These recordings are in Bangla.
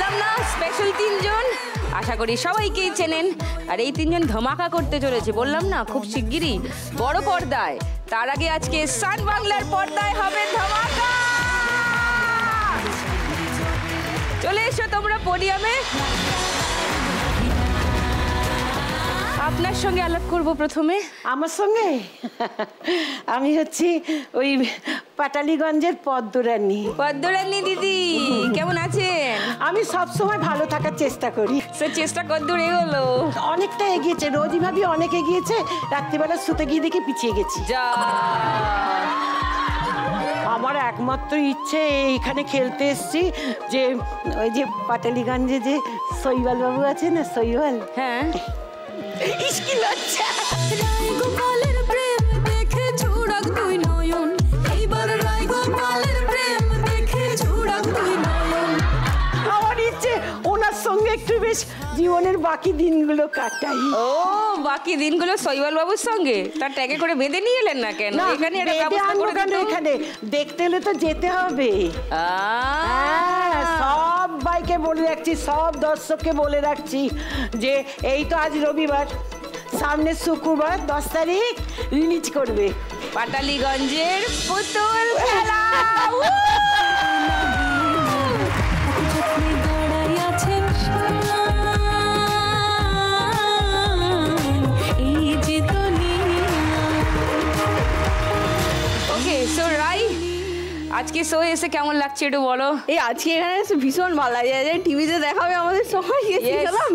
বললাম না স্পেশাল তিনজন, আশা করি সবাইকেই চেনেন। আর এই তিনজন ধামাকা করতে চলেছে, বললাম না খুব শিগগিরই বড় পর্দায়। তার আগে আজকে সান বাংলার পর্দায় হবে ধামাকা। চলে এসো তোমরা পোডিয়ামে। আপনার সঙ্গে আলাপ করব প্রথমে। আমার সঙ্গে? আমি হচ্ছি ওই পাটালিগঞ্জের পদ্মরানী। পদ্মরানী দিদি কেমন আছেন? আমি সব সময় ভালো থাকার চেষ্টা করি। সে চেষ্টা কদ্দূর এগোলো? অনেকটা এগিয়েছে, রোজই ভাবি অনেক এগিয়েছে, রাত্রিবেলা শুতে গিয়ে দেখি পিছিয়ে গেছি। যা, আমার একমাত্র ইচ্ছে এইখানে খেলতে এসছি, যে ওই যে পাটালিগঞ্জে যে শৈবাল বাবু আছে না, শৈবাল, হ্যাঁ ইসকি লজ্জা। রায়গোপালের প্রেম দেখে ঝুড়াক দুই নয়ন, এইবার রায়গোপালের প্রেম দেখে ঝুড়াক দুই নয়ন। আমার ইচ্ছে ওনার সঙ্গে একটু বেশ জীবনের বাকি দিনগুলো কাটাই। ও, বাকি দিনগুলো শৈবাল বাবুর সঙ্গে তার ট্যাগে করে বেঁধে নিয়ে এলেন না কেন? এখানে একটা ব্যবস্থা করে দিত। এখানে দেখতে হলে তো যেতে হবে। সব বাইকে বলে রাখছি, সব দর্শককে বলে রাখছি যে এই তো আজ রবিবার, সামনে শুক্রবার 10 তারিখ রিলিজ করবে পাটালিগঞ্জের পুতুল খেলা। ওকে, সো রাই আজকে শো এসে কেমন লাগছে একটু বলো। এই আজকে এখানে এসে ভীষণ ভালো লাগে, টিভিতে দেখাবে আমাদের সবাই,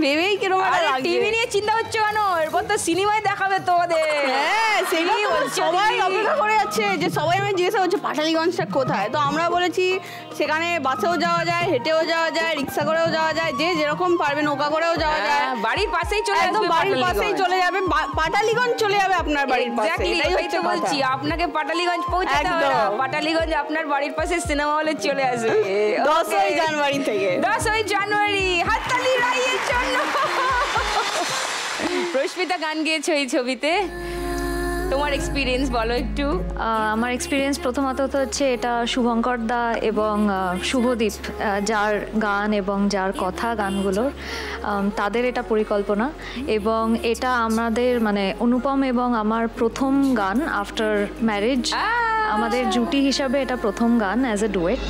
ভেবেই কিরকম লাগছে। টিভি নিয়ে চিন্তা হচ্ছে কেন? এরপর তো সিনেমায় দেখাবে তোমাদের। হ্যাঁ, সেটাই সবাই অপেক্ষা করে যাচ্ছে, যে সবাই আমি জিজ্ঞাসা করছে পাটালিগঞ্জটা কোথায়। তো আমরা বলেছি সেখানে বাসেও যাওয়া যায়, হেঁটেও যাওয়া যায়, রিক্সা করেও যাওয়া যায়, যে যেরকম পারবে নৌকা করেও যাওয়া যায়। বাড়ির পাশেই চলে একদম বাড়ির পাশেই চলে যাবে, পাটালিগঞ্জ চলে যাবে আপনার বাড়ির পাশে। এটাই তো বলছি, আপনাকে পাটালিগঞ্জ পৌঁছাতে হবে না, পাটালিগঞ্জ আপনার বাড়ির পাশে সিনেমা হলে চলে আসবে 10ই জানুয়ারি থেকে। 10ই জানুয়ারি হাততালি রাইয়ের জন্য। প্রস্মিতা গান গেয়েছো এই ছবিতে, তোমার এক্সপিরিয়েন্স বলো একটু। আমার এক্সপিরিয়েন্স প্রথমত তো হচ্ছে এটা শুভঙ্কর দা এবং শুভদীপ, যার গান এবং যার কথা গানগুলোর, তাদের এটা পরিকল্পনা, এবং এটা আমাদের মানে অনুপম এবং আমার প্রথম গান আফটার ম্যারেজ। আমাদের জুটি হিসাবে এটা প্রথম গান অ্যাজ এ ডুয়েট।